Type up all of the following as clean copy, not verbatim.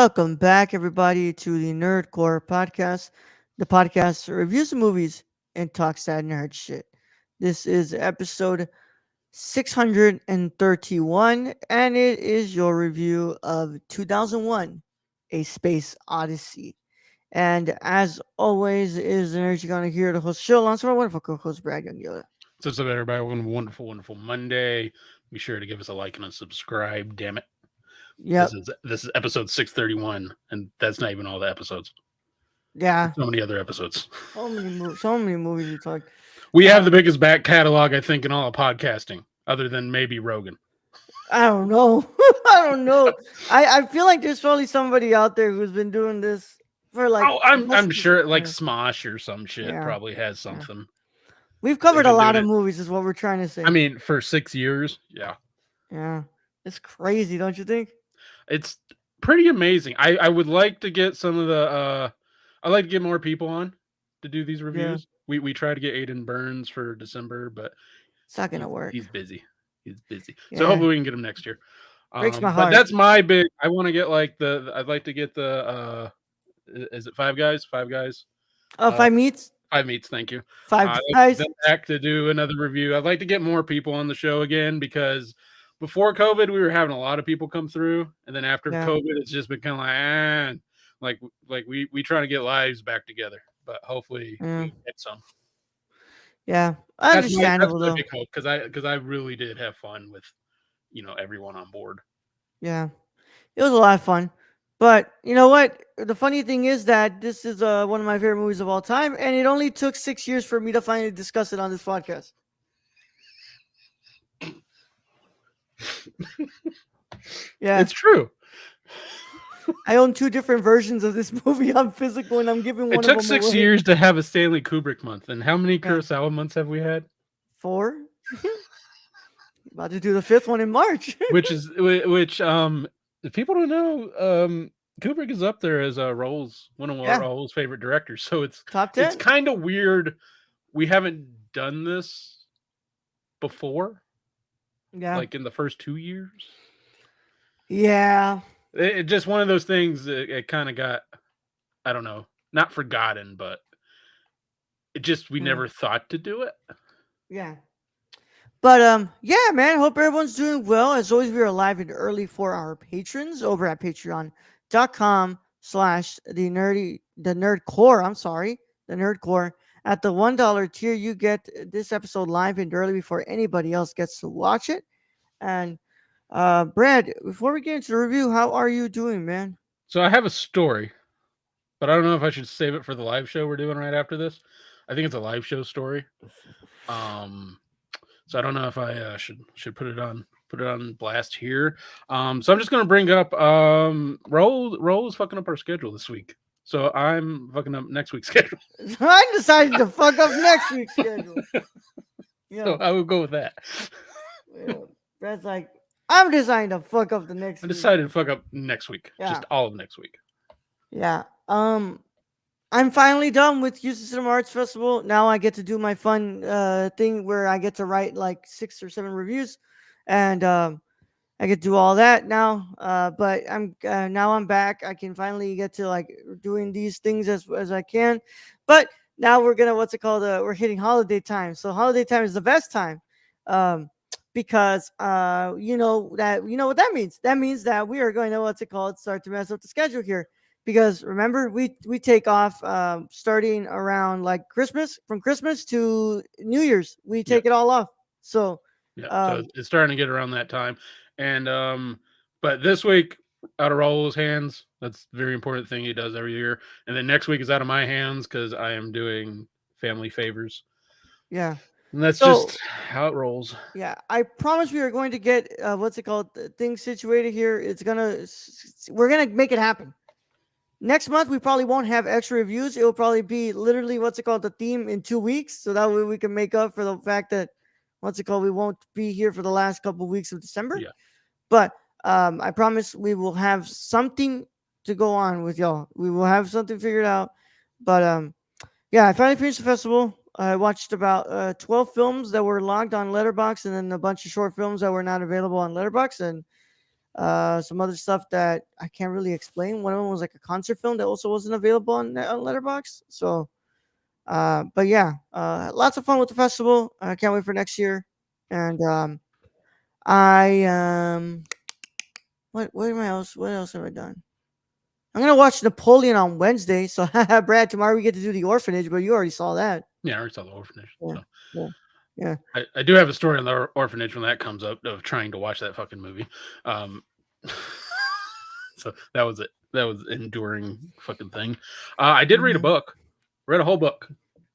Welcome back, everybody, to the Nerdcore podcast, the podcast that reviews the movies and talks that nerd shit. This is episode 631, and it is your review of 2001 A Space Odyssey. And as always, is the nerd you're going to hear the host show alongside my wonderful co host, Brad Young. So what's up, everybody? Welcome to wonderful Monday. Be sure to give us a like and a subscribe. Damn it, this Yep. is this is episode 631, and that's not even all the episodes. Yeah. There's so many other episodes. So many movies we talked. We have the biggest back catalog, I think, in all of podcasting, other than maybe Rogan. I don't know. I don't know. I feel like there's probably somebody out there who's been doing this for like Oh, I'm multiple sure like years. Smosh or some shit Yeah, probably has yeah. something. We've They've covered a been lot doing of it. movies, is what we're trying to say. I mean, for 6 years, yeah, Yeah, it's crazy, don't you think? it's pretty amazing. I would like to get some of the. I'd like to get more people on to do these Yeah, reviews. We try to get Ayden Byrnes for December, but it's not gonna he's work. he's busy. He's busy. So Yeah, hopefully we can get him next year. breaks my But heart. that's my big. I want to get like I'd like to get the. Is it Five Guys? Five Guys. Uh, Five meets, Five Meats. Thank you. five I'd like to get guys. them back to do another review. I'd like to get more people on the show again because before COVID we were having a lot of people come through, and then after Yeah, COVID it's just been kind of like we trying to get lives back together. But hopefully we yeah, get some. yeah. That's Understandable my though. big hope because I really did have fun with everyone on board. Yeah, it was a lot of fun. But you know what? The funny thing is that this is one of my favorite movies of all time, and it only took 6 years for me to finally discuss it on this podcast. Yeah, It's true. I own two different versions of this movie on physical, and I'm giving It one of took them 6 away. years to have a Stanley Kubrick month, and how many Yeah, Kurosawa months have we had? four. About to do the fifth one in March. Which if people don't know, Kubrick is up there as one of Yeah, Raul's favorite directors. So top it's 10. kind of weird. We haven't done this before, Yeah, like in the first 2 years. yeah, It just one of those things. It kind of got, I don't know, not forgotten, but it just we yeah, never thought to do it. yeah. But yeah, man. Hope everyone's doing well. As always, we are live and early for our patrons over at patreon.com/the nerd core. I'm sorry, the nerd core. At the $1 tier, you get this episode live and early before anybody else gets to watch it. And Brad, before we get into the review, how are you doing, man? So I have a story, but I don't know if I should save it for the live show we're doing right after this. I think it's a live show story. Um, so I don't know if I should put it on blast here. So I'm just gonna bring up Roll is fucking up our schedule this week. So I'm fucking up next week's schedule. I decided to fuck up next week's schedule. So Yeah, I will go with that. yeah. Brad's like, I'm deciding to fuck up the next I week. decided to fuck up next week. Yeah, Just all of next week. yeah. I'm finally done with Houston Cinema Arts Festival. Now I get to do my fun thing where I get to write like 6 or 7 reviews, and I get to do all that now. But I'm back. I can finally get to like doing these things as I can. But now we're gonna what's it called? We're hitting holiday time. So holiday time is the best time, because you know what that means. That means that we are going to what's it called? Start to mess up the schedule here. Because remember, we take off starting around like Christmas, from Christmas to New Year's. We Yeah, take it all off. So yeah. So um, it's starting to get around that time, and but this week out of Raul's hands. That's a very important thing he does every year. And then next week is out of my hands because I am doing family favors. yeah. And that's So just how it rolls. yeah, I promise we are going to get what's it called? Things situated here. We're gonna make it happen. Next month we probably won't have extra reviews. It will probably be literally what's it called, the theme in 2 weeks, so that way we can make up for the fact that what's it called, we won't be here for the last couple weeks of December. Yeah. But I promise we will have something to go on with y'all. We will have something figured out. But yeah, I finally finished the festival. I watched about 12 films that were logged on Letterbox, and then a bunch of short films that were not available on Letterbox. And some other stuff that I can't really explain. One of them was like a concert film that also wasn't available on Letterboxd. So, but yeah, lots of fun with the festival. I can't wait for next year. And I what am I else? What else have I done? I'm gonna watch Napoleon on Wednesday. So, Brad, tomorrow we get to do the Orphanage, but you already saw that. Yeah, I already saw the Orphanage. Yeah, So yeah, yeah. I do have a story on the Orphanage when that comes up of trying to watch that fucking movie. Um, so that was it. That was an enduring fucking thing. I did read a Hmm. book. Read a whole book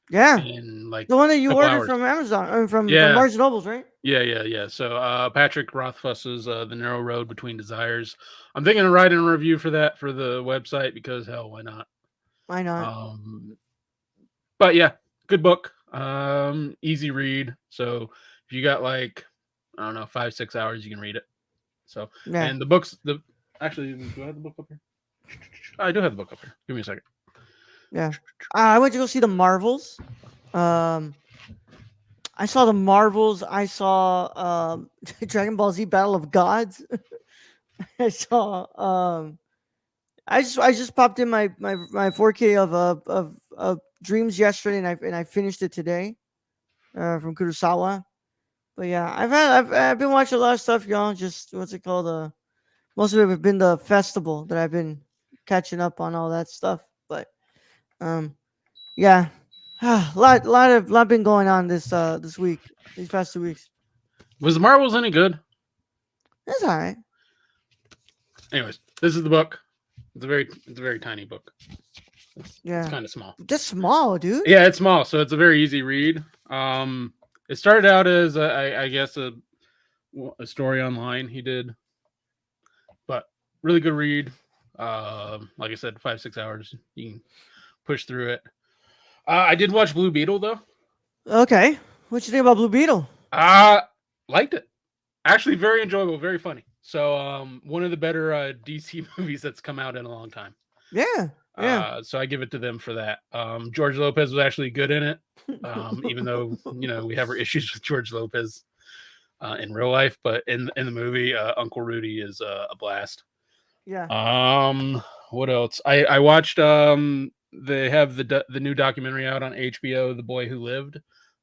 Yeah, in like the one that a you couple ordered hours. from Amazon, I mean, from Yeah, Barnes and Nobles, right? yeah. So Patrick Rothfuss's "The Narrow Road Between Desires." I'm thinking of writing a review for that for the website because hell, why not? Why not? Um, but yeah, good book. Easy read. So if you got like I don't know 5-6 hours, you can read it. So Yeah, and the books the actually do I have the book up here? I do have the book up here. Give me a second. yeah. I went to go see the Marvels. Um, I saw the Marvels. I saw Dragon Ball Z Battle of Gods. I saw I just popped in my 4K of Dreams yesterday, and I finished it today. From Kurosawa. But yeah, I've been watching a lot of stuff, y'all. Just what's it called? Most of it have been the festival that I've been catching up on all that stuff. But um, yeah, lot been going on this week, these past 2 weeks. Was the Marvels any good? That's all right. Anyways, this is the book. It's a very tiny book. It's Yeah, kind of small. just small, dude. Yeah, it's small, so it's a very easy read. It started out as I guess a story online he did, but really good read. Like I said, 5-6 hours you can push through it. I did watch Blue Beetle though. Okay, what you think about Blue Beetle? Uh Liked it. Actually, very enjoyable, very funny. So, one of the better DC movies that's come out in a long time. Yeah, yeah. So I give it to them for that. George Lopez was actually good in it, even though we have our issues with George Lopez in real life, but in the movie, Uncle Rudy is a blast. Yeah. What else? I watched. They have the new documentary out on HBO, "The Boy Who Lived,"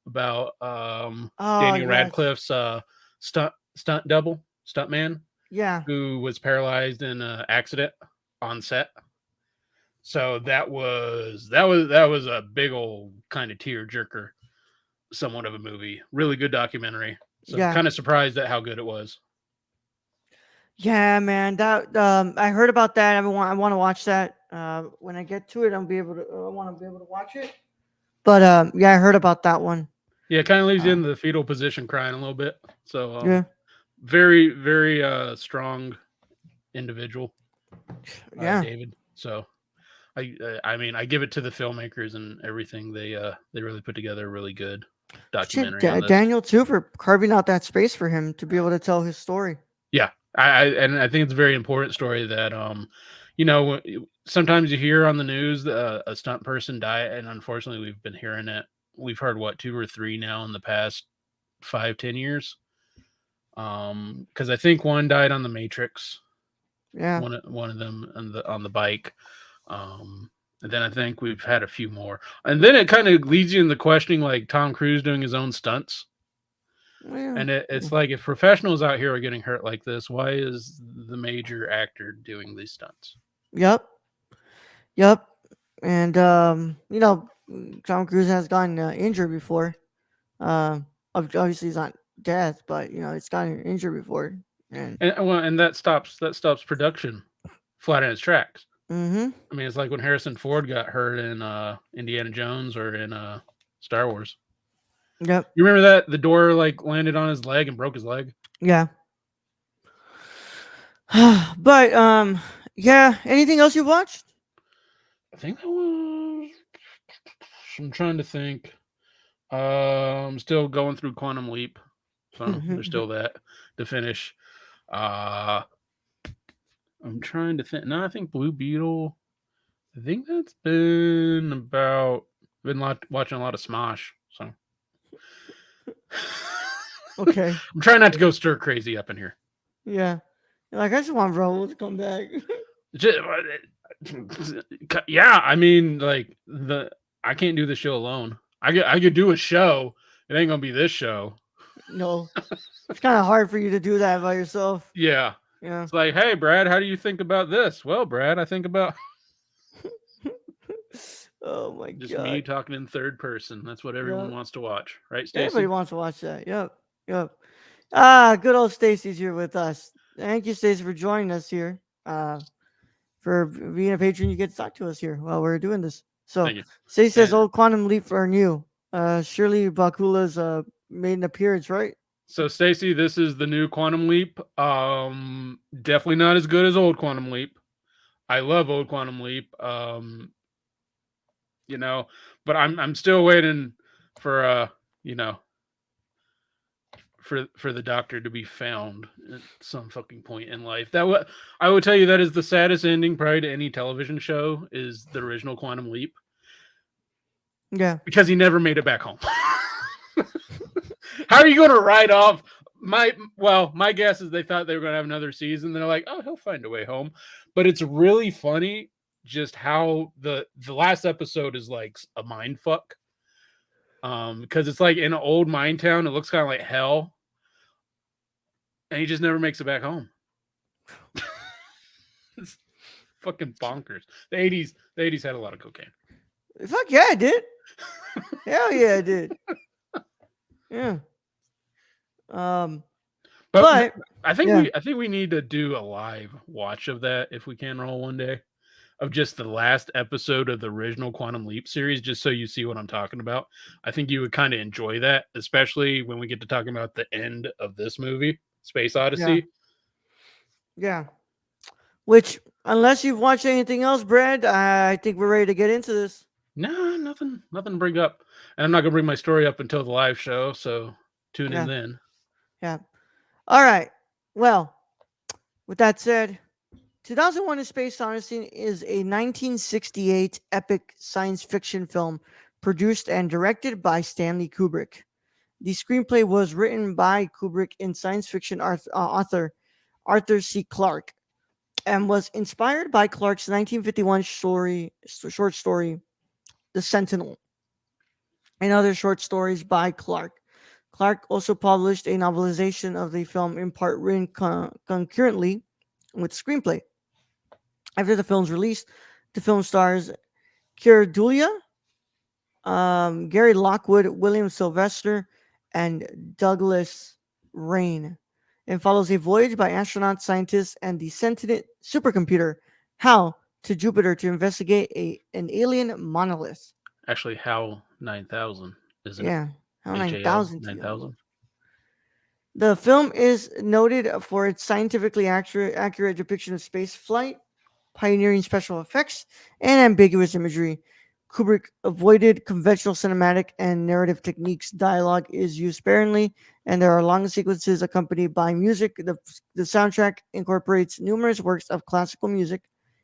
about Oh Daniel yes. Radcliffe's stunt double, stunt man, Yeah. who was paralyzed in an accident on set. So that was a big old kind of tear jerker, somewhat of a movie. Really good documentary. So Yeah. kind of surprised at how good it was. Yeah, man. That I heard about that. I want to watch that. When I get to it, I'll be able to. I want to be able to watch it. But yeah, I heard about that one. Yeah, it kind of leaves you Uh, in the fetal position, crying a little bit. So yeah, very very strong individual, yeah. David. So I mean I give it to the filmmakers and everything. They really put together a really good Shit, documentary on this. Daniel too for carving out that space for him to be able to tell his story. Yeah, and I think it's a very important story that you know, sometimes you hear on the news that a stunt person died, and unfortunately, we've been hearing it. We've heard what 2 or 3 now in the past 5-10 years. Because I think one died on the Matrix, Yeah, one of them on the bike. And then I think we've had a few more, and then it kind of leads you in the questioning, like Tom Cruise doing his own stunts. yeah. And it's like if professionals out here are getting hurt like this, why is the major actor doing these stunts? Yep, yep. And Tom Cruise has gotten injured before. Obviously he's not death, but it's gotten injured before. And And that stops production flat in its tracks. mm-hmm. I mean, it's like when Harrison Ford got hurt in Indiana Jones or in Star Wars. Yep. You remember that the door like landed on his leg and broke his leg? Yeah. But yeah. Anything else you've watched? I think that was. I'm trying to think. I'm still going through Quantum Leap, so there's still that to finish. Uh, I'm trying to think. No, I think Blue Beetle. I think that's been about. Been watching a lot of Smosh, so Okay. I'm trying not to go stir crazy up in here. Yeah. Like, I just want Raul to come back. Just, yeah, I mean, like I can't do the show alone. I could do a show. It ain't gonna be this show. No, it's kind of hard for you to do that by yourself. Yeah, Yeah. it's like, hey, Brad, how do you think about this? Well, Brad, I think about Oh my just me god. talking in third person. That's what everyone Yep. wants to watch, right, Everybody Stacy? wants to watch that. Yep. Yep. Ah, good old Stacy's here with us. Thank you, Stacy, for joining us here. For being a patron, you get to talk to us here while we're doing this. So, Thank you. Stacy says And old Quantum Leap are new. Shirley Bakula's made an appearance, right? so, Stacy, this is the new Quantum Leap. Definitely not as good as old Quantum Leap. I love old Quantum Leap. You know, but I'm still waiting for you know, for the doctor to be found at some fucking point in life. I would tell you that is the saddest ending probably to any television show is the original Quantum Leap Yeah. because he never made it back home. How are you going to write off my guess is they thought they were going to have another season. They're like, oh, he'll find a way home. But it's really funny just how the last episode is like a mind fuck. Because it's like in an old mine town, it looks kind of like hell, and he just never makes it back home. It's fucking bonkers. The 80s had a lot of cocaine. Fuck yeah, I did. Hell yeah, I did. Yeah. Um, But but yeah, I think we need to do a live watch of that if we can roll one day of just the last episode of the original Quantum Leap series, just so you see what I'm talking about. I think you would kind of enjoy that, especially when we get to talking about the end of this movie, Space yeah, Odyssey. yeah. Which, unless you've watched anything else, Brad, I think we're ready to get into this. No, nothing to bring up. And I'm not gonna bring my story up until the live show, so tune in Yeah, then. yeah. All right. Well, with that said, 2001: A Space Odyssey is a 1968 epic science fiction film produced and directed by Stanley Kubrick. The screenplay was written by Kubrick and science fiction author Arthur C. Clarke and was inspired by Clarke's 1951 short story, The Sentinel, and other short stories by Clarke. Clarke also published a novelization of the film in part written concurrently with screenplay. After the film's release, the film stars Keir Dullea, Gary Lockwood, William Sylvester, and Douglas Rain, and follows a voyage by astronauts, scientists, and the sentient supercomputer HAL to Jupiter to investigate an alien monolith. Actually, HAL 9000, isn't it? Yeah, HAL HAL 9000 to be on the book. 9000. The film is noted for its scientifically accurate depiction of space flight, pioneering special effects, and ambiguous imagery. Kubrick avoided conventional cinematic and narrative techniques. Dialogue is used sparingly, and there are long sequences accompanied by music. The soundtrack incorporates numerous works of classical music,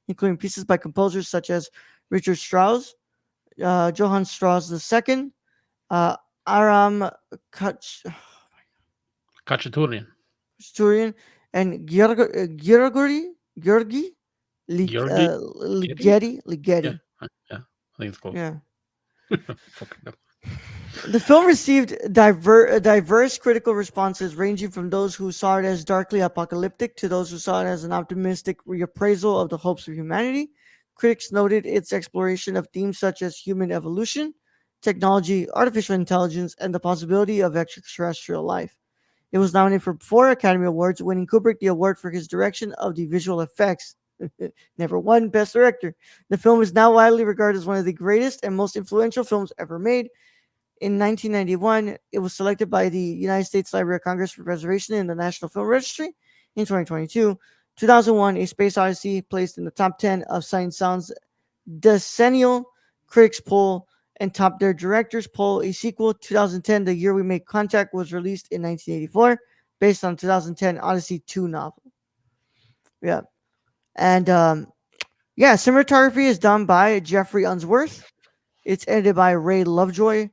including pieces by composers such as Richard Strauss, Johann Strauss II, uh, Aram Khachaturian. Khachaturian, and Georgi Georgi? Giddy? Yeah. Ligeti. Yeah. I think it's close. Yeah. Fucking no. The film received diverse critical responses, ranging from those who saw it as darkly apocalyptic to those who saw it as an optimistic reappraisal of the hopes of humanity. Critics noted its exploration of themes such as human evolution, technology, artificial intelligence, and the possibility of extraterrestrial life. It was nominated for 4 Academy Awards, winning Kubrick the award for his direction of the visual effects. Never won Best Director. The film is now widely regarded as one of the greatest and most influential films ever made. In 1991, it was selected by the United States Library of Congress for preservation in the National Film Registry. In 2022, 2001: A Space Odyssey placed in the top 10 of Science Sound's decennial critics poll and topped their directors poll. A sequel, 2010, The Year We Made Contact, was released in 1984 based on 2010 Odyssey 2 novel. Yeah. And yeah, cinematography is done by Jeffrey Unsworth. It's edited by Ray Lovejoy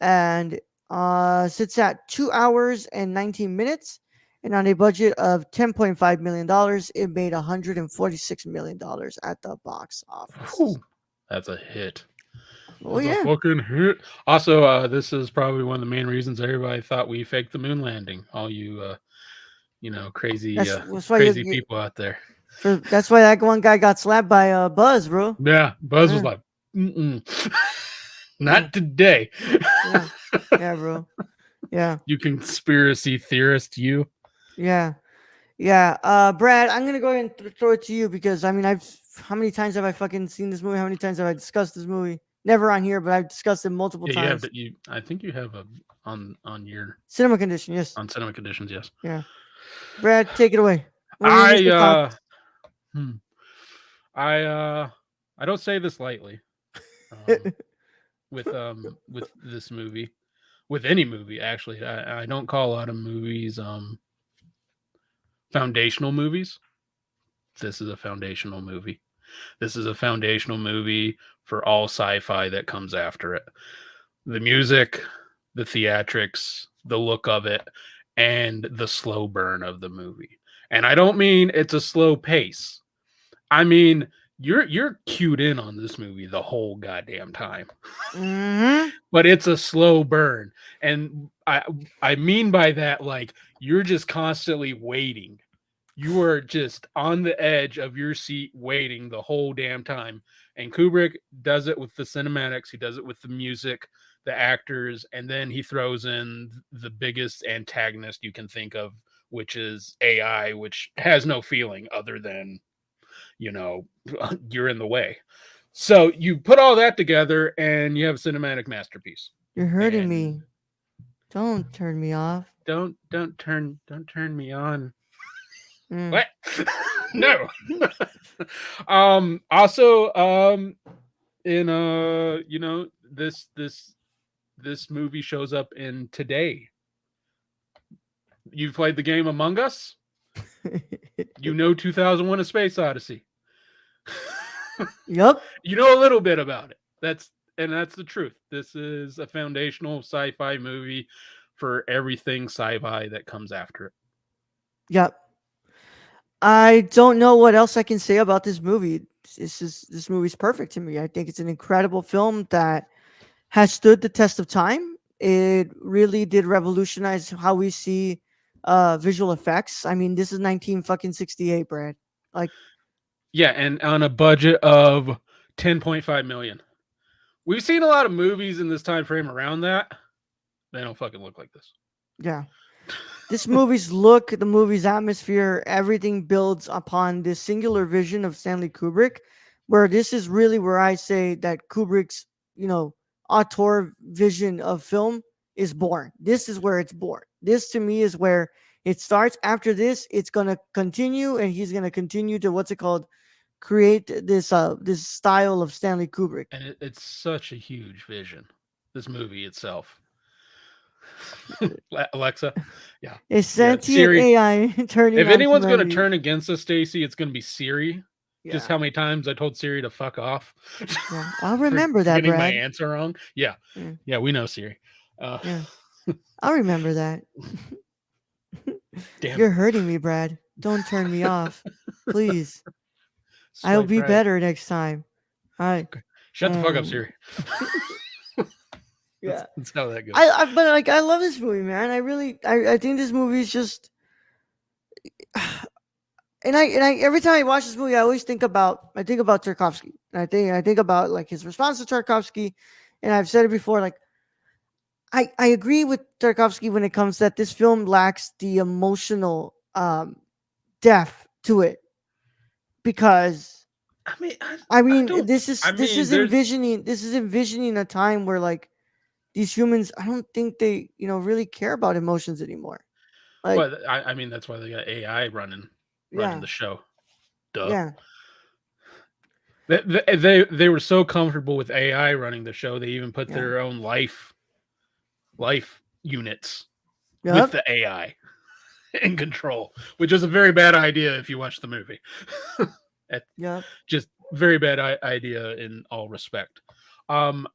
and sits at 2 hours and 19 minutes. And on a budget of $10.5 million, it made $146 million at the box office. Whew, that's a hit. Oh That's a yeah, fucking hit. Also, this is probably one of the main reasons everybody thought we faked the moon landing. All you, that's why crazy people out there. that's why that one guy got slapped by Buzz, bro. Yeah, Buzz was Yeah, like, mm-mm. yeah, Not today. yeah, yeah, bro. Yeah, You conspiracy theorist, you. yeah. Yeah, Brad, I'm gonna go ahead and throw it to you because I mean, I've how many times have I fucking seen this movie? How many times have I discussed this movie? Never on here, but I've discussed it multiple Yeah, you have times. that. You, I think you have a on your Cinema condition, yes. on cinema conditions. Yes, Yeah, Brad, take it away. What are your I initial thoughts? hmm, I I don't say this lightly. Um, with this movie, with any movie actually. I don't call a lot of movies foundational movies. This is a foundational movie. This is a foundational movie for all sci-fi that comes after it. The music, the theatrics, the look of it, and the slow burn of the movie. And I don't mean it's a slow pace. I mean you're cued in on this movie the whole goddamn time. Mm-hmm. But it's a slow burn. And I mean by that, like, you're just constantly waiting. You are just on the edge of your seat waiting the whole damn time. And Kubrick does it with the cinematics, he does it with the music, the actors, and then he throws in the biggest antagonist you can think of, which is AI, which has no feeling other than, you know, you're in the way. So you put all that together and you have a cinematic masterpiece. You're hurting And me. Don't turn me off. don't turn me on. Mm. What? No. Also, in this movie shows up in Today. You've played the game Among Us? You know 2001: A Space Odyssey. Yup. You know a little bit about it. That's the truth. This is a foundational sci-fi movie for everything sci-fi that comes after it. Yup. I don't know what else I can say about this movie. This movie's perfect to me. I think it's an incredible film that has stood the test of time. It really did revolutionize how we see visual effects. I mean, this is 19 fucking 68, Brad. Like, Yeah, and on a budget of 10.5 million. We've seen a lot of movies in this time frame around that. They don't fucking look like this. yeah. This movie's look, the movie's atmosphere, everything builds upon this singular vision of Stanley Kubrick, where this is really where I say that Kubrick's, you know, auteur vision of film is born. This is where it's born. This to me is where it starts. After this, it's gonna continue, and he's gonna continue to what's it called? Create this style of Stanley Kubrick. And it's such a huge vision. This movie itself. Alexa, yeah, A yeah, sentient Siri. AI turning If on anyone's gonna humanity. turn against us, Stacy, it's gonna be Siri. Just Yeah, how many times I told Siri to fuck off yeah. I'll for remember for that, getting my Brad. answer wrong. Yeah, Yeah, yeah, we know Siri. Uh, yeah. I'll remember that. damn You're it, hurting me, Brad. Don't turn me off. Please. I'll swipe be right. better next time. All right. Okay. Shut the fuck up, And Siri. yeah. That's how that goes. I but like I love this movie, man. I really I think this movie is just and I every time I watch this movie I think about Tarkovsky. And I think about like his response to Tarkovsky, and I've said it before like I agree with Tarkovsky when it comes that this film lacks the emotional depth to it because I mean, I I mean don't. I this mean, is there's. envisioning a time where like these humans I don't think they really care about emotions anymore. Like Well, I mean, that's why they got AI running yeah, the show. Duh. yeah, They were so comfortable with AI running the show, they even put yeah, their own life units with yep, the AI in control, which is a very bad idea if you watch the movie. At- yep. just very bad idea in all respect. Um,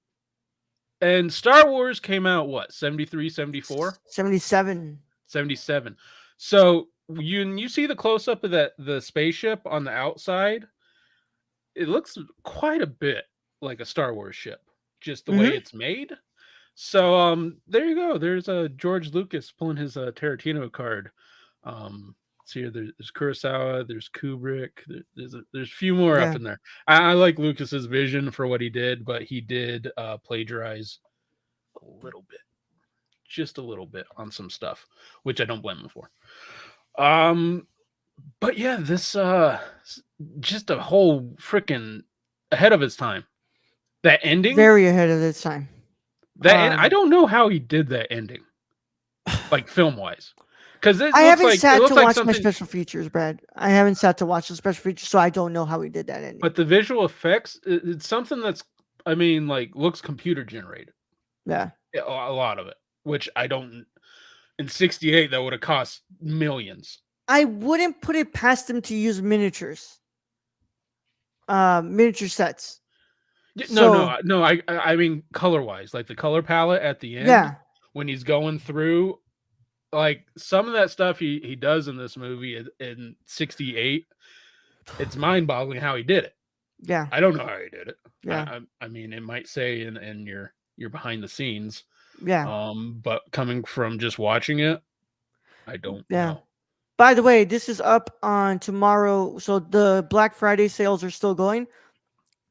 and Star Wars came out what, 73, 74, 77. 77. So you see the close up of that the spaceship on the outside. It looks quite a bit like a Star Wars ship, just the way Hmm. it's made. So there you go. There's George Lucas pulling his Tarantino card. See here, there's Kurosawa, there's Kubrick, there's a few more up Yeah, in there. I like Lucas's vision for what he did, but he did plagiarize a little bit, just a little bit on some stuff, which I don't blame him for. Um, but yeah, this just a whole freaking ahead of its time. That ending, very ahead of its time. I Um, don't know how he did that ending, like film wise, because I haven't it sat to looks like watch my something. special features, Brad. I haven't sat to watch the special features, so I don't know how he did that ending. But the visual effects, it's something that's, I mean, like looks computer generated. Yeah, Yeah, a lot of it, which I don't. In '68, that would have cost millions. I wouldn't put it past him to use miniatures, miniature sets. No, So no. I mean, color wise, like the color palette at the end yeah, when he's going through, like some of that stuff he does in this movie in '68. It's mind boggling how he did it. yeah, I don't know how he did it. yeah, I mean, it might say in your behind the scenes, yeah, but coming from just watching it, I don't yeah. know. By the way, this is up on tomorrow, so the Black Friday sales are still going.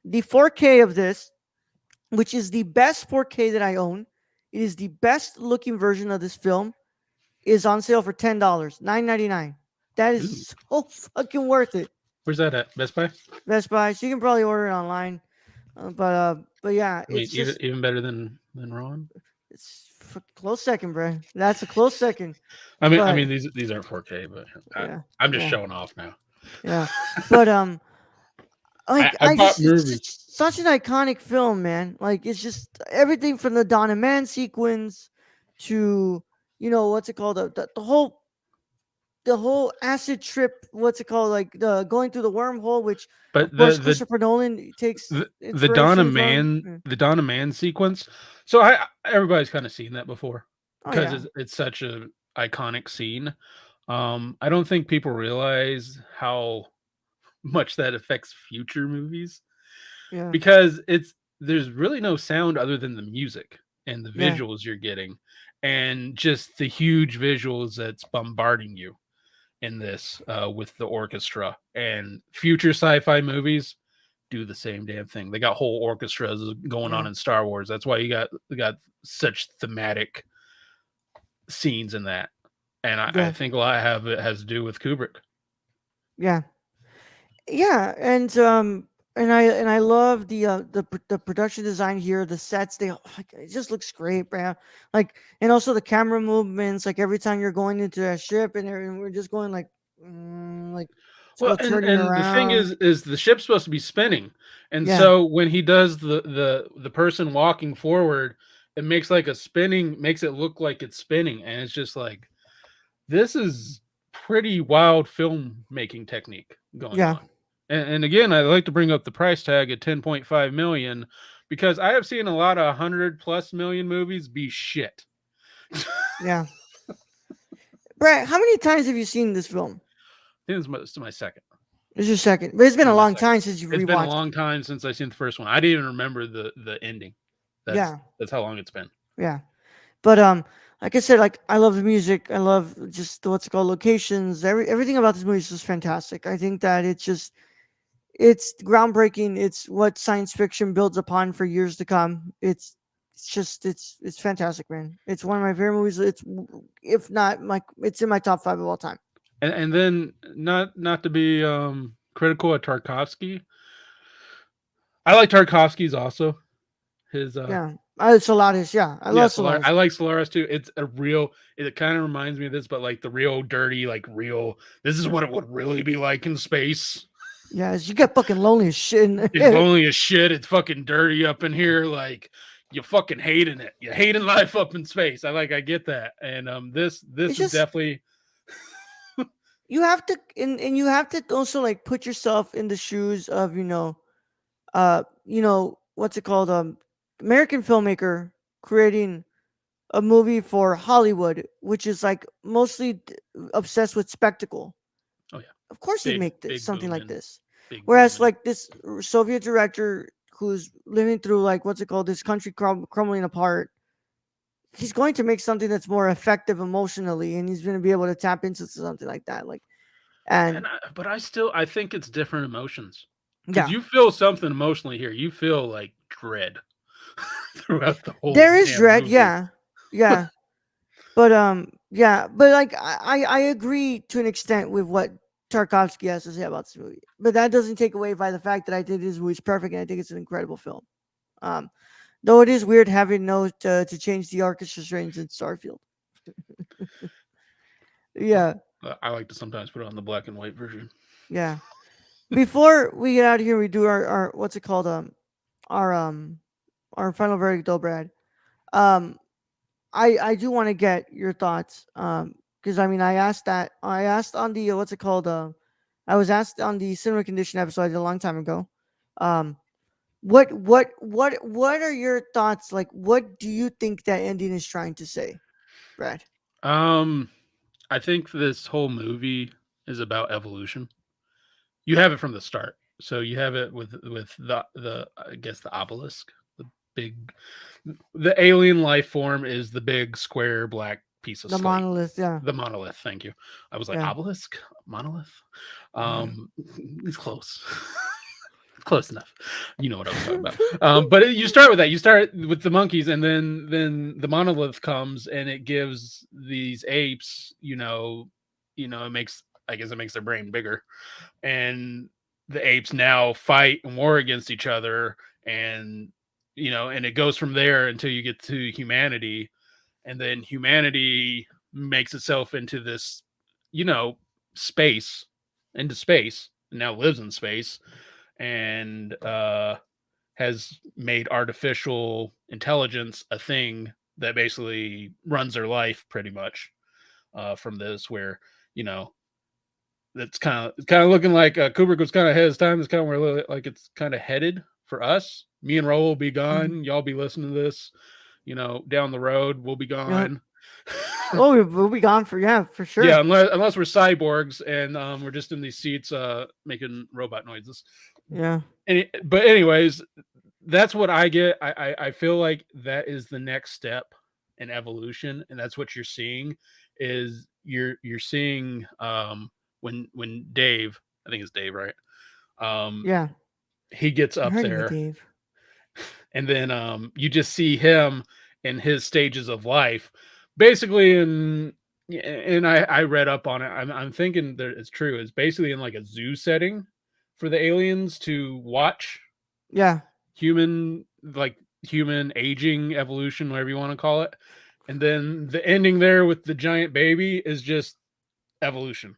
The 4K of this, which is the best 4K that I own, it is the best looking version of this film, is on sale for $10, 9.99. That Ooh, is so fucking worth it. where's that at? Best Buy? I Best Buy, so you can probably order it online. But yeah, mean, it's just even better than Ron. it's a close second, bro. That's a close second. I But mean these aren't 4K, but yeah, I'm just yeah, showing off now. yeah. But like I I bought just it's movies, just such an iconic film, man. Like it's just everything from the Donna Man sequence to what's it called the whole acid trip. What's it called? Like the going through the wormhole, which but of course Christopher Nolan takes inspiration from. Yeah. The Donna Man sequence. So everybody's kind of seen that before Oh because yeah, it's such a iconic scene. I don't think people realize how much that affects future movies yeah, because there's really no sound other than the music and the yeah, visuals you're getting and just the huge visuals that's bombarding you in this with the orchestra and future sci-fi movies do the same damn thing. They got whole orchestras going on yeah, in Star Wars. That's why you got such thematic scenes in that. And I yeah, think a lot of it has to do with Kubrick. yeah. Yeah, and I love the production design here. The sets, like, it just looks great, bro. Like, and also the camera movements. Like every time you're going into that ship, and we're just going like let's Well, go turning and the thing around. is the ship's supposed to be spinning, and Yeah, so when he does the person walking forward, it makes like a spinning, makes it look like it's spinning, and it's just like this is pretty wild filmmaking technique going yeah, on. And again, I like to bring up the price tag at 10.5 million because I have seen a lot of 100+ million movies be shit. yeah. Brett, how many times have you seen this film? I think it's my second. It's your second, but it's been This a is my long second. time since you've It's been a rewatched long it. time since I seen the first one. I didn't even remember the ending. Yeah, That's how long it's been. yeah. But like I said, like I love the music. I love just what's it called locations. Everything about this movie is just fantastic. I think that it's groundbreaking. It's what science fiction builds upon for years to come. It's fantastic, man. It's one of my favorite movies. It's if not my it's in my top 5 of all time. And then not to be critical of Tarkovsky. I like Tarkovsky's also. His Yeah, Solaris. Yeah, I yeah, love Solar. Solaris. I like Solaris too. It's a real. It kind of reminds me of this, but like the real dirty, like real. This is what it would really be like in space. Yeah, you get fucking lonely as shit. It's lonely as shit. It's fucking dirty up in here. Like you fucking hating it. You hating life up in space. I get that. And It's this is just definitely you have to, and you have to also like put yourself in the shoes of what's it called? American filmmaker creating. a movie for Hollywood, which is like mostly obsessed with spectacle. Oh yeah, Of course, he'd big make this, big something like booming, this. big Whereas, booming. like this Soviet director who's living through like what's it called, this country crumbling apart, he's going to make something that's more effective emotionally, and he's going to be able to tap into something like that. Like, and But I think it's different emotions because yeah, you feel something emotionally here. You feel like dread throughout the whole there is damn dread. movie. Yeah, yeah. But yeah, but like I agree to an extent with what Tarkovsky has to say about this movie. But that doesn't take away by the fact that I think this movie is perfect and I think it's an incredible film. Um, though it is weird having no to change the orchestra strings in Starfield. Uh, Yeah, I like to sometimes put on the black and white version. yeah. Before we get out of here, we do our what's it called our um our final verdict, though, Brad. Um, I do want to get your thoughts. Because I mean, I asked on the what's it called? I was asked on the cinema condition episode I did a long time ago. Um, what are your thoughts? Like, what do you think that ending is trying to say, Brad? Um, I think this whole movie is about evolution. You have it from the start. So you have it with the I guess the obelisk, the big the alien life form is the big square black piece of The slate. monolith, yeah, The monolith, thank you. I was like yeah, obelisk, monolith. yeah, Um, it's close. Close enough. You know what I was talking about. You start with that. You start with the monkeys, and then the monolith comes, and it gives these apes. It makes I guess it makes their brain bigger, and the apes now fight and war against each other, and and it goes from there until you get to humanity, and then humanity makes itself into this, you know, space, into space, and now lives in space, and has made artificial intelligence a thing that basically runs their life pretty much from this, where you know that's kind of looking like Kubrick was kind of ahead of his time. It's kind of where like it's kind of headed for us. Me and Raul will be mhm, gone. Y'all be listening to this. Down the road we'll be yeah. gone. Oh, we'll be gone for yeah, for Yeah, sure. unless we're cyborgs and we're just in these seats making robot noises. Yeah, But anyways, that's what I get. I feel like that is the next step in evolution, and that's what you're seeing. Is you're seeing when Dave, I think it's Dave, right? Um, yeah. he gets You up heard me, there, Dave. and then you just see him in his stages of life, basically in. And I read up on it. I'm thinking that it's true. It's basically in like a zoo setting for the aliens to watch Yeah, human like human aging evolution, whatever you want to call it, and then the ending there with the giant baby is just evolution,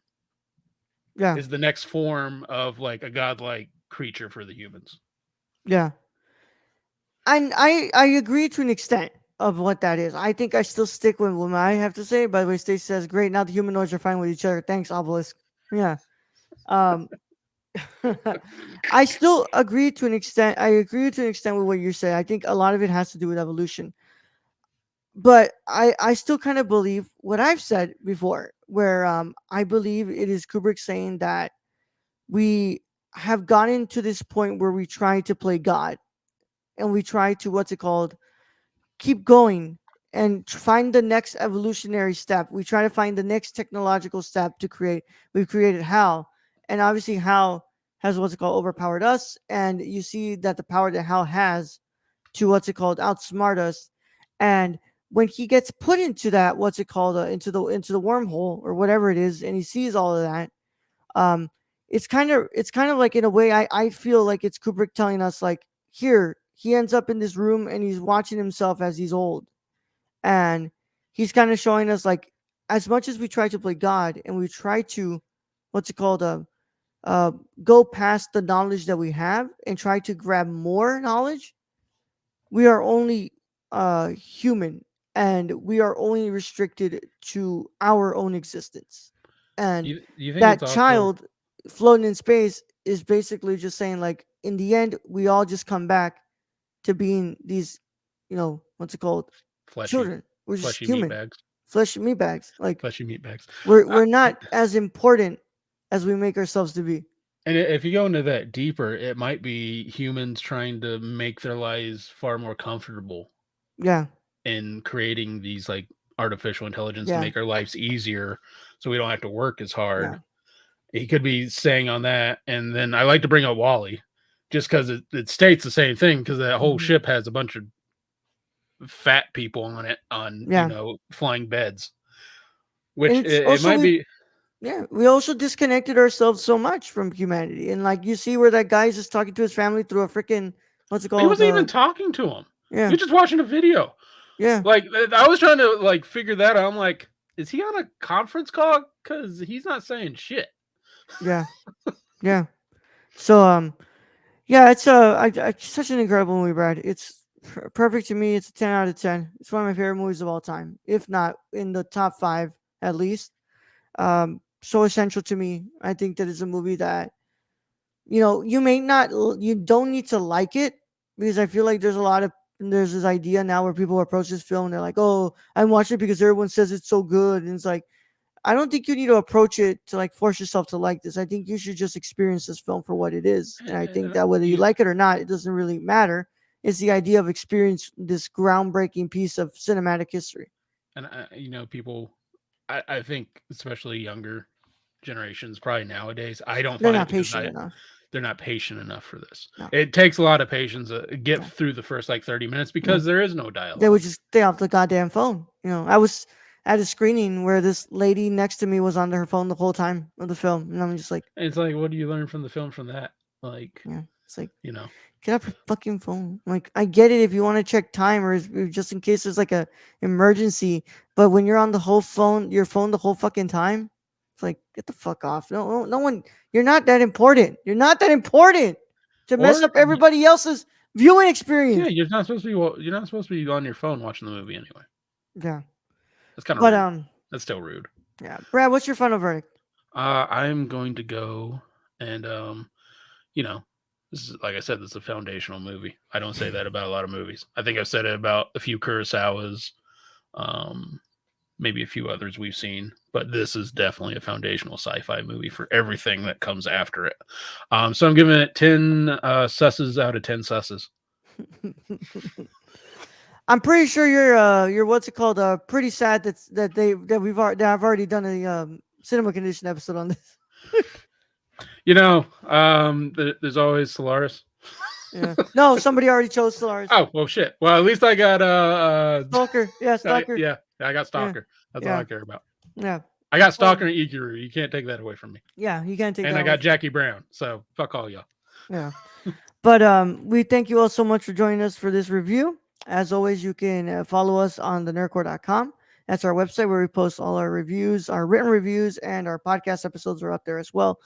yeah, is the next form of like a godlike creature for the humans. yeah. And I agree to an extent of what that is. I think I still stick with what I have to say. By the way, Stacey says, "Great, now the humanoids are fine with each other." Thanks, Obelisk. Yeah. Um, I still agree to an extent. I agree to an extent with what you say. I think a lot of it has to do with evolution. But I still kind of believe what I've said before, where I believe it is Kubrick saying that we have gotten to this point where we try to play God and we try to what's it called, keep going and find the next evolutionary step. We try to find the next technological step to create. We've created Hal, and obviously Hal has what's it called overpowered us, and you see that the power that Hal has to what's it called outsmart us, and when he gets put into that what's it called into the wormhole or whatever it is, and he sees all of that, um, it's kind of like in a way I feel like it's Kubrick telling us like here he ends up in this room and he's watching himself as he's old, and he's kind of showing us like as much as we try to play God and we try to what's it called uh go past the knowledge that we have and try to grab more knowledge, we are only human and we are only restricted to our own existence, and Do you think it's that also child floating in space is basically just saying like in the end we all just come back to being these what's it called, fleshy? children. We're just Fleshy meat human, bags. flesh meat bags. Like Fleshy meat bags. we're not as important as we make ourselves to be. And if you go into that deeper, it might be humans trying to make their lives far more comfortable Yeah, in creating these like artificial intelligence to yeah, make our lives easier so we don't have to work as hard. yeah. He could be saying on that. And then I like to bring up Wally just because it states the same thing because that whole Hmm. ship has a bunch of fat people on it on, Yeah, flying beds, and which it's it also might we. be. Yeah, we also disconnected ourselves so much from humanity, and like you see where that guy's just talking to his family through a freaking what's it He called? wasn't even talking to him. He Yeah, was just watching a video. yeah, Like I was trying to like figure that out. I'm like, is he on a conference call? Because he's not saying shit. yeah, yeah. So yeah, it's such an incredible movie, Brad. It's perfect to me. It's a 10 out of 10. It's one of my favorite movies of all time, if not in the top five at least. So essential to me. I think that it's a movie that you may not, you don't need to like it because I feel like there's this idea now where people approach this film and they're like, oh, I watched it because everyone says it's so good, and it's like I don't think you need to approach it to like force yourself to like this. I think you should just experience this film for what it is. And I think And that whether you you like it or not, it doesn't really matter. It's the idea of experience this groundbreaking piece of cinematic history. and people. I think especially younger generations, probably nowadays. I don't They're find it not because patient enough. they're not patient enough for this. No. It takes a lot of patience to get Yeah. through the first like 30 minutes Yeah. because there is no They would dialogue. just stay off the goddamn phone. I was at a screening where this lady next to me was on her phone the whole time of the film. And I'm just like, And it's like, what do you learn from the film from that? Like, yeah, it's like, you know, get off your fucking phone. Like, I get it if you want to check timers, just in case there's like a emergency. But when you're on the whole phone, your phone the whole fucking time, it's like, get the fuck off. No, no, no one. You're not that important. You're not that important to mess or up everybody else's viewing yeah, experience. you're not supposed to be on your phone watching the movie anyway. Yeah, That's kind of but rude. That's still rude. yeah. Brad, what's your final verdict? I'm going to go and you know, this is like I said, this is a foundational movie. I don't say that about a lot of movies. I think I've said it about a few Kurosawas, um, maybe a few others we've seen, but this is definitely a foundational sci-fi movie for everything that comes after it. So I'm giving it 10 susses out of 10 susses. I'm pretty sure you're what's it called? Pretty sad that I've already done a cinema condition episode on this. There's always Solaris. Yeah. No, somebody already chose Solaris. Oh well, shit. Well, at least I got Stalker. Yeah, Stalker. yeah, I got Yeah. Stalker. That's all Yeah. I care about. Yeah. I got Well, Stalker and Ikuru. You can't take that away from me. yeah, you can't take And that I away got from. Jackie Brown. So fuck all y'all. Yeah. But we thank you all so much for joining us for this review. As always, you can follow us on the nerdcore.com. That's our website where we post all our reviews, our written reviews, and our podcast episodes are up there as well.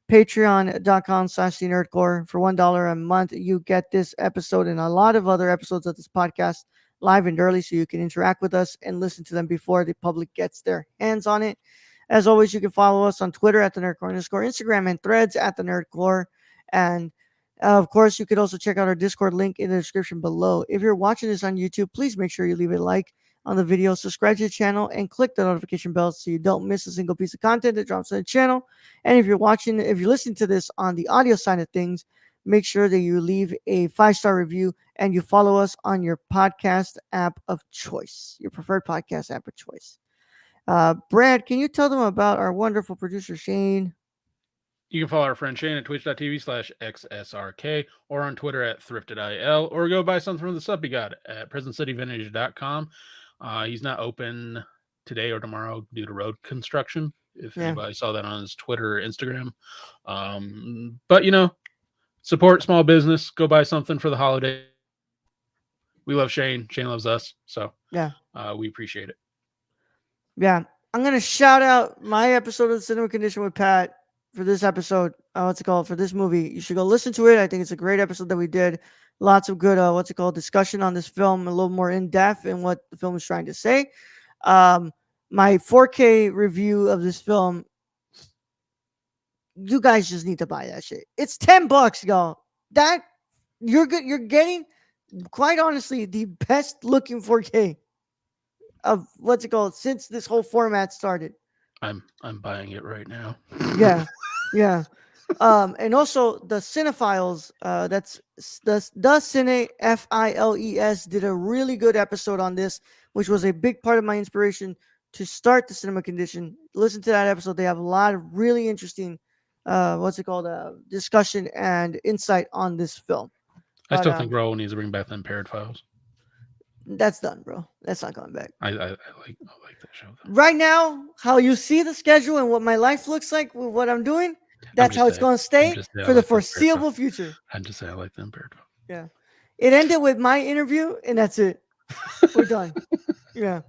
Patreon.com/the nerdcore. For $1 a month, you get this episode and a lot of other episodes of this podcast live and early so you can interact with us and listen to them before the public gets their hands on it. As always, you can follow us on Twitter at the nerdcore Instagram and threads at the nerdcore. And of course, you could also check out our Discord link in the description below. If you're watching this on YouTube, please make sure you leave a like on the video, subscribe to the channel, and click the notification bell so you don't miss a single piece of content that drops on the channel. And if you're listening to this on the audio side of things, make sure that you leave a 5-star review and you follow us on your podcast app of choice, your preferred podcast app of choice. Brad, can you tell them about our wonderful producer, Shane? You can follow our friend Shane at twitch.tv/XSRK or on Twitter at thriftedil or go buy something from the Suppy God at presentcityvintage.com. He's not open today or tomorrow due to road construction. If Yeah. anybody saw that on his Twitter or Instagram. But support small business. Go buy something for the holiday. We love Shane. Shane loves us. So Yeah. we appreciate it. Yeah. I'm going to shout out my episode of the Cinema Condition with Pat for this episode. What's it called? For this movie. You should go listen to it. I think it's a great episode that we did. Lots of good, discussion on this film, a little more in depth in what the film is trying to say. My 4K review of this film, you guys just need to buy that shit. It's $10, y'all. That you're good. You're getting, quite honestly, the best looking 4K of what's it called since this whole format started. I'm buying it right now. Yeah, yeah. And also the Cinephiles, the Cine Files did a really good episode on this, which was a big part of my inspiration to start the Cinema Condition. Listen to that episode; they have a lot of really interesting, what's it called, discussion and insight on this film. I But still think Raul needs to bring back the Impaired Files. that's done, bro. That's not coming back. I like that show though. Right now, how you see the schedule and what my life looks like with what I'm doing, I'm that's how just it's saying. going to I'm stay just saying. I for the like the Impaired Files. foreseeable future. I'm just saying. I like the Impaired Files. Yeah. It ended with my interview, and that's it. We're done. Yeah.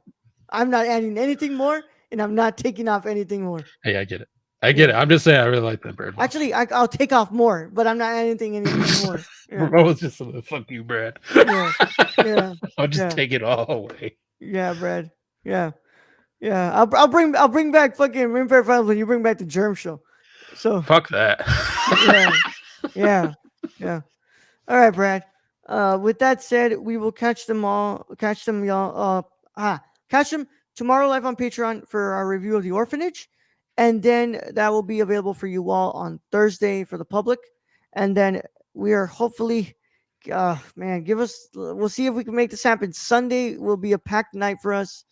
I'm not adding anything more, and I'm not taking off anything more. Hey, I get it. I get it. I'm just saying. I really like the Impaired Files. Actually, I'll take off more, but I'm not adding anything more. Yeah. Bro was just a fuck you, Brad. Yeah. Yeah. I'll just Yeah. take it all away. Yeah, Brad. Yeah. Yeah. I'll bring back fucking Impaired Files when you bring back the Germ Show. So Fuck that. yeah. Yeah. Yeah. All right, Brad. With that said, we will catch them all. Catch them, y'all. Catch them tomorrow live on Patreon for our review of The Orphanage, and then that will be available for you all on Thursday for the public. And then we are hopefully, man, give us. We'll see if we can make this happen. Sunday will be a packed night for us.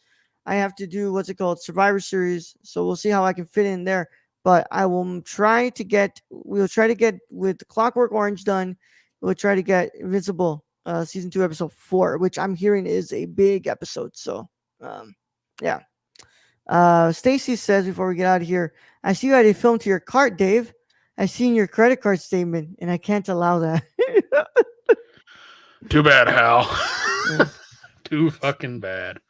I have to do what's it called, Survivor Series, so we'll see how I can fit in there. But I will try to get. We'll try to get with Clockwork Orange done. We'll try to get Invincible season 2 episode 4, which I'm hearing is a big episode. So um yeah. Stacy says before we get out of here, I see you added film to your cart, Dave. I seen your credit card statement and I can't allow that. Too bad, Hal. Yeah. Too fucking bad. Hey,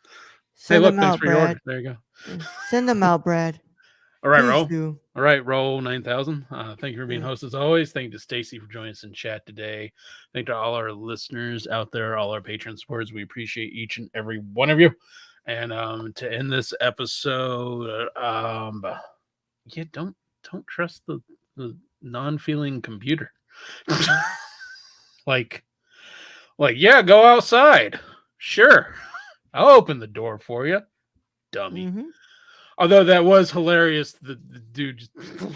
Send look, them thanks out, for your order. Brad. There you go. Send them out, Brad. All right, Please Roll. do. All right, Roll 9000. Thank you for being Yeah. host as always. Thank you to Stacy for joining us in chat today. Thank you to all our listeners out there, all our patron supporters. We appreciate each and every one of you. And to end this episode, yeah, don't trust the non-feeling computer. like yeah, go outside. Sure, I'll open the door for you, dummy. Mm-hmm. Although that was hilarious, the dude just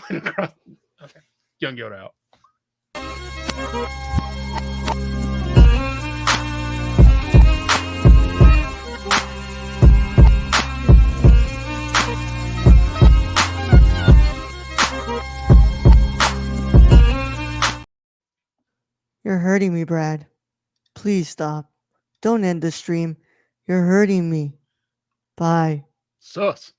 went across. Okay, Young Yoda out. You're hurting me, Brad. Please stop. Don't end the stream. You're hurting me. Bye. Sus.